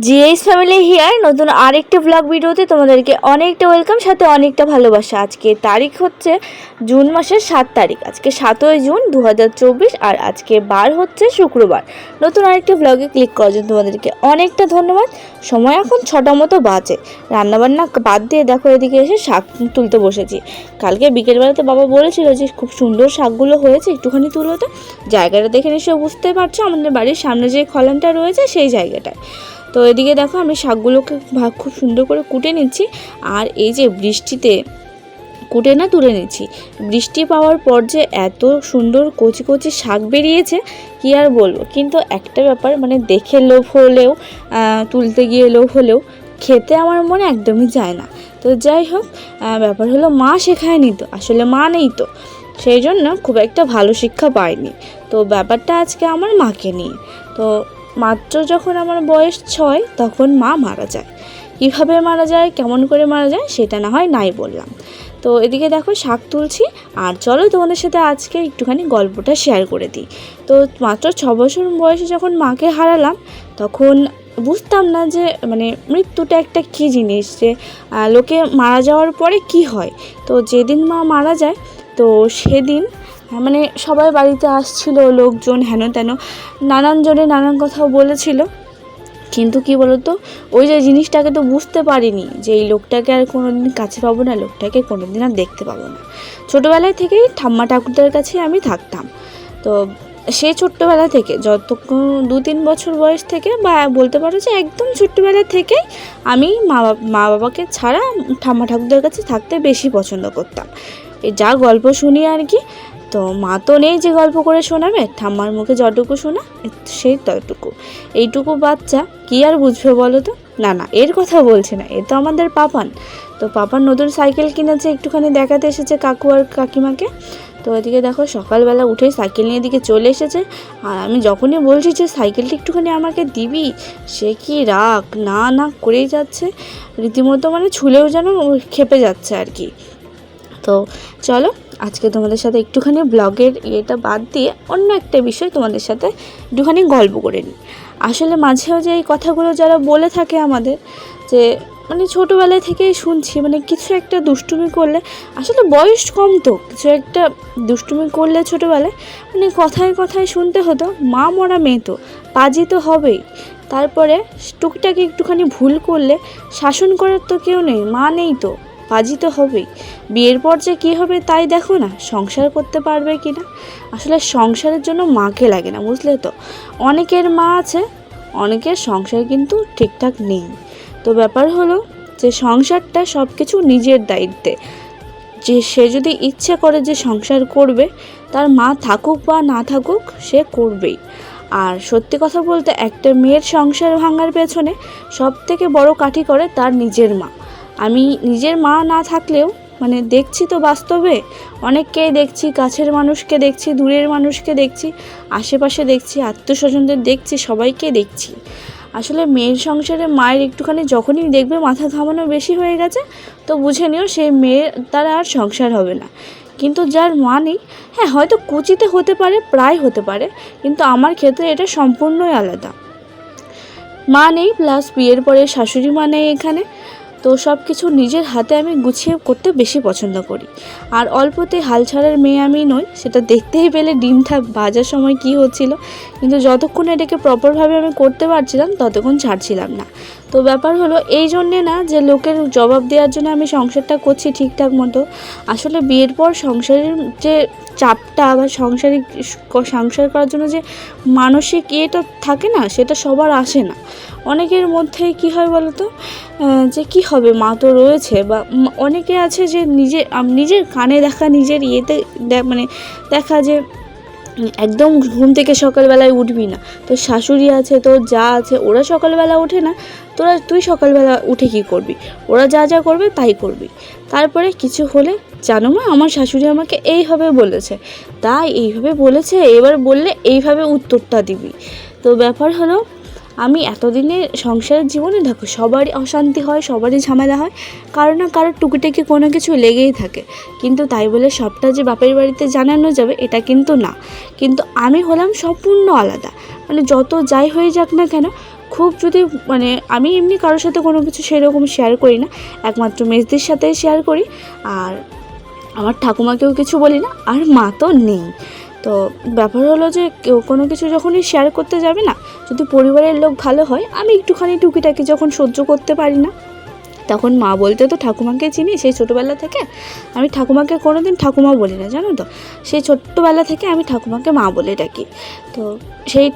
GS family here নতুন আরেকটা blog ভিডিওতে তোমাদেরকে অনেকটা ওয়েলকাম, সাথে অনেকটা ভালোবাসা। আজকে তারিখ হচ্ছে জুন মাসের 7 তারিখ, আজকে 7ই জুন 2024, আর আজকে বার হচ্ছে শুক্রবার। নতুন আরেকটা ব্লগে ক্লিক করার জন্য তোমাদেরকে অনেকটা ধন্যবাদ। সময় এখন 6টা মতো বাজে। রান্নাবান্না বাদ দিয়ে দেখো এদিকে এসে শাক তুলতে বসেছি। কালকে বিকেলবেলাতে বাবা বলেছিল যে খুব সুন্দর শাকগুলো হয়েছে, একটুখানি তুলো তো। জায়গাটা দেখে নিশ্চয়ই বুঝতে পারছো, আমাদের বাড়ির সামনে যে খলনটা রয়েছে সেই জায়গাটায়। তো এদিকে দেখো আমি শাকগুলোকে খুব সুন্দর করে কুটে নিচ্ছি। আর এই যে বৃষ্টিতে কুটে না তুলে নিচ্ছি, বৃষ্টি পাওয়ার পর যে এত সুন্দর কচি কচি শাক বেরিয়েছে কি আর বলবো। কিন্তু একটা ব্যাপার, মানে দেখে লোভ হলেও তুলতে গিয়ে লোভ হলেও খেতে আমার মনে একদমই যায় না। তো যাই হোক, ব্যাপার হলো মা শেখায়নি তো, আসলে মা নেই তো, সেই জন্য খুব একটা ভালো শিক্ষা পাইনি। তো ব্যাপারটা আজকে আমার মাকে নিয়ে। তো মাত্র যখন আমার বয়স 6 তখন মা মারা যায়। কীভাবে মারা যায়, কেমন করে মারা যায় সেটা না হয় নাই বললাম। তো এদিকে দেখো শাক তুলছি, আর চলো তোমাদের সাথে আজকে একটুখানি গল্পটা শেয়ার করে দিই। তো মাত্র 6 বছর বয়সে যখন মাকে হারালাম, তখন বুঝতাম না যে মানে মৃত্যুটা একটা কী জিনিস, যে লোকে মারা যাওয়ার পরে কি হয়। তো যেদিন মা মারা যায়, তো সেদিন মানে সবাই বাড়িতে আসছিল, লোকজন হেন তেন নানান জনে নানান কথাও বলেছিল। কিন্তু কি বলতো, ওই যে জিনিসটাকে তো বুঝতে পারিনি যে এই লোকটাকে আর কোনোদিন কাছে পাবো না, লোকটাকে কোনোদিন আর দেখতে পাবো না। ছোটোবেলায় থেকেই ঠাম্মা ঠাকুরদার কাছে আমি থাকতাম। তো সেই ছোট্টবেলা থেকে যতক্ষণ 2-3 বছর বয়স থেকে, বা বলতে পারো যে একদম ছোট্টবেলা থেকেই আমি মা বাবাকে ছাড়া ঠাম্মা ঠাকুরদার কাছে থাকতে বেশি পছন্দ করতাম। এই যা গল্প শুনি আর কি। তো মা তো নেই যে গল্প করে শোনাবে, ঠাম্মার মুখে যতটুকু শোনা সেই ততটুকু। এইটুকু বাচ্চা কি আর বুঝবে বলো তো। না, এর কথা বলছে না, এ তো আমাদের পাপান। তো পাপান নতুন সাইকেল কিনেছে, একটুখানি দেখাতে এসেছে কাকু আর কাকিমাকে। তো এদিকে দেখো সকালবেলা উঠেই সাইকেল নিয়ে এদিকে চলে এসেছে। আর আমি যখনই বলছি যে সাইকেলটা একটুখানি আমাকে দিবি, সে কি রাগ না করেই যাচ্ছে, রীতিমতো মানে ছুলেও যেন খেপে যাচ্ছে আর কি। তো চলো আজকে তোমাদের সাথে একটুখানি ব্লগের ইয়েটা বাদ দিয়ে অন্য একটা বিষয় তোমাদের সাথে একটুখানি গল্প করে নিই। আসলে মাঝেও যে এই কথাগুলো যারা বলে থাকে আমাদের, যে মানে ছোটোবেলায় থেকেই শুনছি, মানে কিছু একটা দুষ্টুমি করলে, আসলে বয়স কম তো, কিছু একটা দুষ্টুমি করলে ছোটোবেলায় মানে কথায় কথায় শুনতে হতো মা মরা মেয়ে তো পাজি তো হবেই। তারপরে টুকটাকি একটুখানি ভুল করলে শাসন করার তো কেউ নেই, মা নেই তো পাজি তো হবেই। বিয়ের পর যে কী হবে তাই দেখো না, সংসার করতে পারবে কি না। আসলে সংসারের জন্য মাকে লাগে না, বুঝলে তো। অনেকের মা আছে, অনেকের সংসার কিন্তু ঠিকঠাক নেই। তো ব্যাপার হলো যে সংসারটা সব কিছু নিজের দায়িত্বে, যে সে যদি ইচ্ছে করে যে সংসার করবে, তার মা থাকুক বা না থাকুক সে করবেই। আর সত্যি কথা বলতে, একটা মেয়ের সংসার ভাঙার পেছনে সব থেকে বড় কাঠি করে তার নিজের মা। আমি নিজের মা না থাকলেও মানে দেখছি তো বাস্তবে, অনেককেই দেখছি, কাছের মানুষকে দেখছি, দূরের মানুষকে দেখছি, আশেপাশে দেখছি, আত্মীয়স্বজনদের দেখছি, সবাইকে দেখছি। আসলে মেয়ের সংসারে মায়ের একটুখানি যখনই দেখবে মাথা ঘামানো বেশি হয়ে গেছে, তো বুঝে নিও সেই মেয়ের দ্বারা আর সংসার হবে না। কিন্তু যার মা নেই, হ্যাঁ হয়তো কুচিতে হতে পারে, প্রায় হতে পারে, কিন্তু আমার ক্ষেত্রে এটা সম্পূর্ণই আলাদা। মা নেই, প্লাস বিয়ের পরে শাশুড়ি মা নেই এখানে। তো সব কিছু নিজের হাতে আমি গুছিয়ে করতে বেশি পছন্দ করি। আর অল্পতে হাল ছাড়ার মেয়ে আমি নই, সেটা দেখতেই পেলে ডিমটা ভাজার সময় কি হচ্ছিল। কিন্তু যতক্ষণ এটাকে প্রপারভাবে আমি করতে পারছিলাম ততক্ষণ ছাড়ছিলাম না। তো ব্যাপার হলো এই জন্যে না যে লোকের জবাব দেওয়ার জন্য আমি সংসারটা করছি ঠিকঠাক মতো। আসলে বিয়ের পর সংসারের যে চাপটা, বা সংসার করার জন্য যে মানসিক ইয়েটা থাকে না, সেটা সবার আসে না। অনেকের মধ্যে কি হয় বলো তো, যে কি হবে, মা তো রয়েছে, বা অনেকে আছে যে নিজের কানে দেখা, নিজের ইয়েতে মানে দেখা যে একদম ঘুম থেকে সকালবেলায় উঠবি না, তোর শাশুড়ি আছে, তোর যা আছে, ওরা সকালবেলা ওঠে না, তুই সকালবেলা উঠে কি করবি, ওরা যা করবে তাই করবি। তারপরে কিছু হলে, জানো মা আমার শাশুড়ি আমাকে এইভাবে বলেছে, তাই এইভাবে বলেছে, এবার বললে এইভাবে উত্তরটা দিবি। তো ব্যাপার হলো, আমি এতদিনে সংসারের জীবনে দেখো সবারই অশান্তি হয়, সবারই ঝামেলা হয়, কারো না কারোর টুকিটাকি কোনো কিছু লেগেই থাকে। কিন্তু তাই বলে সবটা যে বাপের বাড়িতে জানানো যাবে এটা কিন্তু না। কিন্তু আমি হলাম সম্পূর্ণ আলাদা, মানে যত যাই হয়ে যাক না কেন, খুব যদি মানে আমি এমনি কারোর সাথে কোনো কিছু সেরকম শেয়ার করি না, একমাত্র মেজদির সাথে শেয়ার করি। আর আমার ঠাকুমাকেও কিছু বলি না, আর মা তো নেই। তো ব্যাপার হলো যে কেউ কোনো কিছু যখনই শেয়ার করতে যাবে না, যদি পরিবারের লোক ভালো হয়, আমি একটুখানি টুকিটাকি যখন সহ্য করতে পারি না, তখন মা বলতে তো ঠাকুমাকে চিনি সেই ছোটোবেলা থেকে। আমি ঠাকুমাকে কোনো দিন ঠাকুমা বলি না, জানো তো, সেই ছোট্টবেলা থেকে আমি ঠাকুমাকে মা বলে ডাকি। তো সেই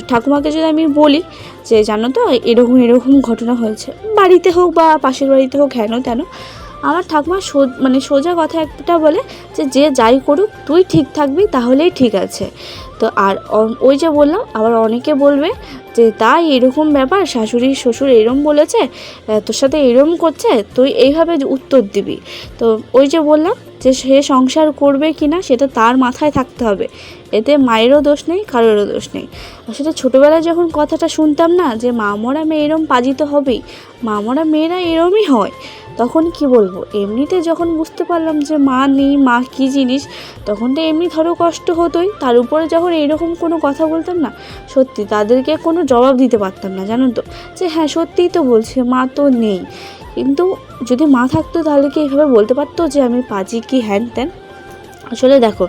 ঠাকুমাকে যদি আমি বলি যে জানো তো এরকম এরকম ঘটনা হয়েছে, বাড়িতে হোক বা পাশের বাড়িতে হোক, হেন তেন, আমার ঠাকুমা মানে সোজা কথা একটা বলে যে যে যাই করুক তুই ঠিক থাকবি তাহলেই ঠিক আছে। তো আর ওই যে বললাম, আবার অনেকে বলবে যে তাই এরকম ব্যাপার, শাশুড়ি শ্বশুর এরম বলেছে, তোর সাথে এরম করছে, তুই এইভাবে উত্তর দিবি। তো ওই যে বললাম যে সে সংসার করবে কি না সেটা তার মাথায় থাকতে হবে, এতে মায়েরও দোষ নেই, কারোরও দোষ নেই। আসলে ছোটোবেলায় যখন কথাটা শুনতাম না যে মা মরা মেয়ে এরম পাজিত হবেই, মা মরা মেয়েরা এরমই হয়, তখন কি বলবো, এমনিতে যখন বুঝতে পারলাম যে মা নেই, মা কী জিনিস, তখন তো এমনি ধরো কষ্ট হতোই, তার উপরে যখন এইরকম কোনো কথা বলতাম না, সত্যি তাদেরকে কোনো জবাব দিতে পারতাম না, জানো তো, যে হ্যাঁ সত্যিই তো বলছে, মা তো নেই। কিন্তু যদি মা থাকতো তাহলে কি এইভাবে বলতে পারতো যে আমি পাজি কি হ্যান ত্যান? আসলে দেখো,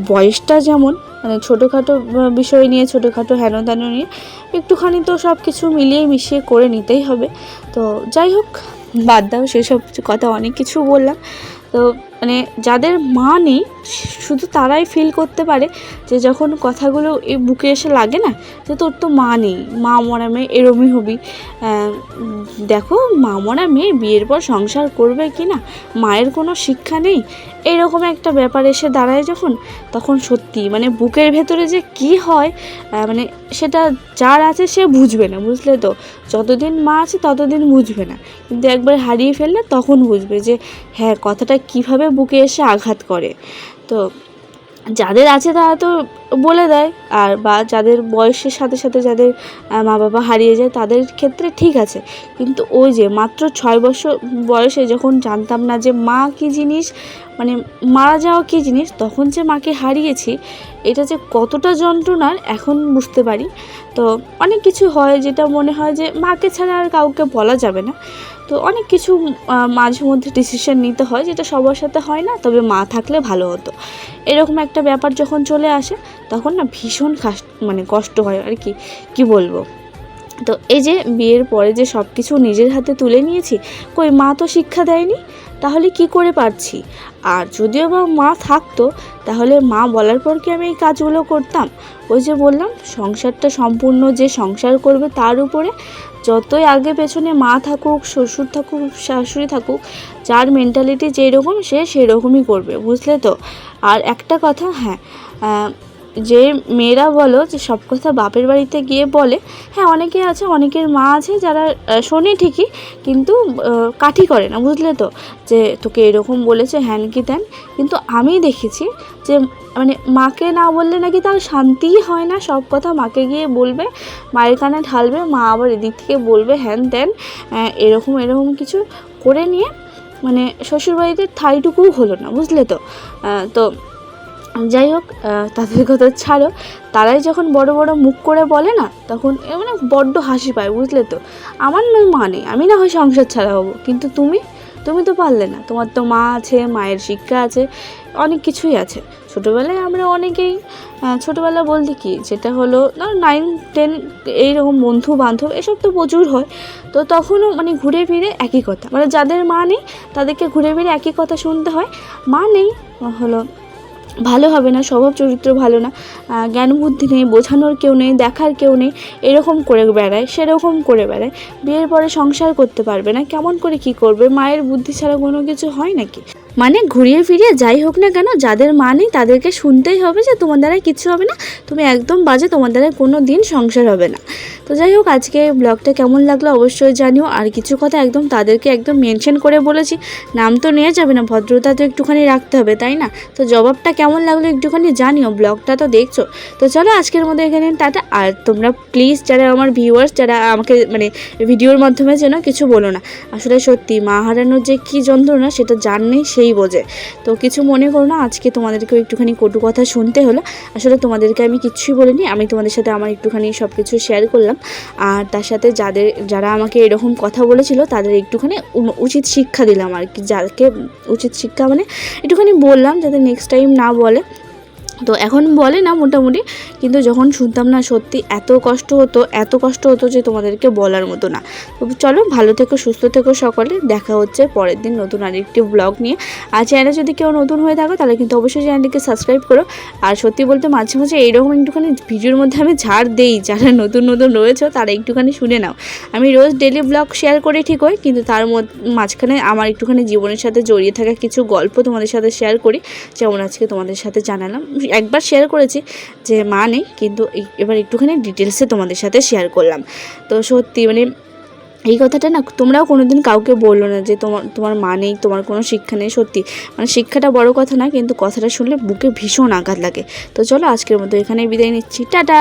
বয়সটা যেমন মানে ছোটোখাটো বিষয় নিয়ে, ছোটোখাটো হেন তেন নিয়ে একটুখানি তো সব কিছু মিলিয়ে মিশিয়ে করে নিতেই হবে। তো যাই হোক, বাদ দাও সেসব কথা, অনেক কিছু বললাম। তো মানে যাদের মা নেই শুধু তারাই ফিল করতে পারে যে যখন কথাগুলো এই বুকে এসে লাগে না, যে তোর তো মা নেই, মা মরা মেয়ে এরমই হবি। দেখো, মা মরা মেয়ে বিয়ের পর সংসার করবে কি না, মায়ের কোনো শিক্ষা নেই, এরকম একটা ব্যাপার এসে দাঁড়ায় যখন, তখন সত্যি মানে বুকের ভেতরে যে কি হয়, মানে সেটা যার আছে সে বুঝবে না, বুঝলে তো, যতদিন মা আছে ততদিন বুঝবে না, কিন্তু একবার হারিয়ে ফেললে তখন বুঝবে যে হ্যাঁ কথাটা কিভাবে বুকে এসে আঘাত করে। তো যাদের আছে তারা তো বলে দেয়, আর বা যাদের বয়সের সাথে সাথে যাদের মা বাবা হারিয়ে যায় তাদের ক্ষেত্রে ঠিক আছে। কিন্তু ওই যে মাত্র 6 বছর বয়সে যখন জানতাম না যে মা কী জিনিস, মানে মারা যাওয়া কী জিনিস, তখন যে মাকে হারিয়েছি, এটা যে কতটা যন্ত্রণার এখন বুঝতে পারি। তো অনেক কিছু হয় যেটা মনে হয় যে মাকে ছাড়া আর কাউকে বলা যাবে না। তো অনেক কিছু মাঝে মধ্যে ডিসিশন নিতে হয়, যেটা সবার সাথে হয় না, তবে মা থাকলে ভালো হতো, এরকম একটা ব্যাপার যখন চলে আসে তখন না ভীষণ মানে কষ্ট হয় আর কি বলবো। তো এই যে বিয়ের পরে যে সব কিছু নিজের হাতে তুলে নিয়েছি, কই মা তো শিক্ষা দেয়নি, তাহলে কি করে পারছি? আর যদিও বা মা থাকতো তাহলে মা বলার পর কি আমি এই কাজগুলো করতাম? ওই যে বললাম, সংসারটা সম্পূর্ণ যে সংসার করবে তার উপরে, যতই আগে পেছনে মা থাকুক, শ্বশুর থাকুক, শাশুড়ি থাকুক, যার মেন্টালিটি যেরকম সে সেরকমই করবে, বুঝলে তো। আর একটা কথা, হ্যাঁ, যে মেয়েরা বলো যে সব কথা বাপের বাড়িতে গিয়ে বলে, হ্যাঁ অনেকে আছে, অনেকের মা আছে যারা শোনে ঠিকই কিন্তু কাঠি করে না, বুঝলে তো, যে তোকে এরকম বলেছে হ্যান কি ত্যান। কিন্তু আমি দেখেছি যে মানে মাকে না বললে নাকি তার শান্তিই হয় না, সব কথা মাকে গিয়ে বলবে, মায়ের কানে ঢালবে, মা আবার এদিক থেকে বলবে হ্যান ত্যান, এরকম এরকম কিছু করে নিয়ে মানে শ্বশুরবাড়িতে ঠাঁইটুকুও হলো না, বুঝলে তো। তো যাই হোক, তাদের কথা ছাড়ো, তারাই যখন বড় বড় মুখ করে বলে না, তখন মানে বড্ড হাসি পায়, বুঝলে তো। আমার নয় মা নেই, আমি না হয় সংসার ছাড়া হবো, কিন্তু তুমি তো পারলে না, তোমার তো মা আছে, মায়ের শিক্ষা আছে, অনেক কিছুই আছে। ছোটোবেলায় আমরা অনেকেই, ছোটোবেলা বলতে কি, যেটা হলো 9, 10 এইরকম বন্ধু বান্ধব এসব তো প্রচুর হয়। তো তখনও মানে ঘুরে ফিরে একই কথা, মানে যাদের মা নেই তাদেরকে ঘুরে ফিরে একই কথা শুনতে হয়, মা নেই হলো ভালো হবে না, স্বভাব চরিত্র ভালো না, জ্ঞান বুদ্ধি নেই, বোঝানোর কেউ নেই, দেখার কেউ নেই, এরকম করে বেড়ায়, সেরকম করে বেড়ায়, বিয়ের পরে সংসার করতে পারবে না, কেমন করে কি করবে, মায়ের বুদ্ধি ছাড়া কোনো কিছু হয় নাকি? মানে ঘুরিয়ে ফিরিয়ে যাই হোক না কেন, যাদের মা নেই তাদেরকে শুনতেই হবে যে তোমার দ্বারা কিচ্ছু হবে না, তুমি একদম বাজে, তোমার দ্বারা কোনো দিন সংসার হবে না। তো যাই হোক, আজকে ব্লগটা কেমন লাগলো অবশ্যই জানিও। আর কিছু কথা একদম তাদেরকে একদম মেনশন করে বলেছি, নাম তো নিয়ে যাবে না, ভদ্রতা তো একটুখানি রাখতে হবে, তাই না? তো জবাবটা কেমন লাগলো একটুখানি জানিও, ব্লগটা তো দেখছো। তো চলো আজকের মধ্যে এখানে টাটা। আর তোমরা প্লিজ যারা আমার ভিউয়ার্স, যারা আমাকে মানে ভিডিওর মাধ্যমে যেন কিছু বলো না, আসলে সত্যি মা হারানোর যে কী যন্ত্রণা সেটা জানলেই সেই বোঝে। তো কিছু মনে করো না, আজকে তোমাদেরকেও একটুখানি কটু কথা শুনতে হলো, আসলে তোমাদেরকে আমি কিচ্ছুই বলিনি, আমি তোমাদের সাথে আমার একটুখানি সব কিছু শেয়ার করলাম। আর তার সাথে যারা আমাকে এরকম কথা বলেছিল তাদের একটুখানি উচিত শিক্ষা দিলাম আর কি। যাকে উচিত শিক্ষা মানে একটুখানি বললাম যাতে নেক্সট টাইম না বলে। তো এখন বলে না মোটামুটি, কিন্তু যখন শুনতাম না সত্যি এত কষ্ট হতো যে তোমাদেরকে বলার মতো না। তো চলো, ভালো থেকো, সুস্থ থেকো সকলে। দেখা হচ্ছে পরের দিন নতুন আরেকটি ব্লগ নিয়ে। আর চ্যানেলে যদি কেউ নতুন হয়ে থাকো তাহলে কিন্তু অবশ্যই চ্যানেলটিকে সাবস্ক্রাইব করো। আর সত্যি বলতে মাঝে মাঝে এইরকম একটুখানি ভিডিওর মধ্যে আমি ঝাড় দেই, যারা নতুন রয়েছে তারা একটুখানি শুনে নাও। আমি রোজ ডেলি ব্লগ শেয়ার করি ঠিক হয়, কিন্তু তার মাঝখানে আমার একটুখানি জীবনের সাথে জড়িয়ে থাকা কিছু গল্প তোমাদের সাথে শেয়ার করি, যেমন আজকে তোমাদের সাথে জানালাম। একবার শেয়ার করেছি যে মা নেই, কিন্তু এবার একটুখানি ডিটেলসে তোমাদের সাথে শেয়ার করলাম। তো সত্যি মানে এই কথাটা না তোমরাও কোনোদিন কাউকে বললো না যে তোমার মা নেই, তোমার কোনো শিক্ষা নেই। সত্যি মানে শিক্ষাটা বড় কথা না, কিন্তু কথাটা শুনলে বুকে ভীষণ আঘাত লাগে। তো চলো, আজকের মতো এখানেই বিদায় নিচ্ছি, টাটা।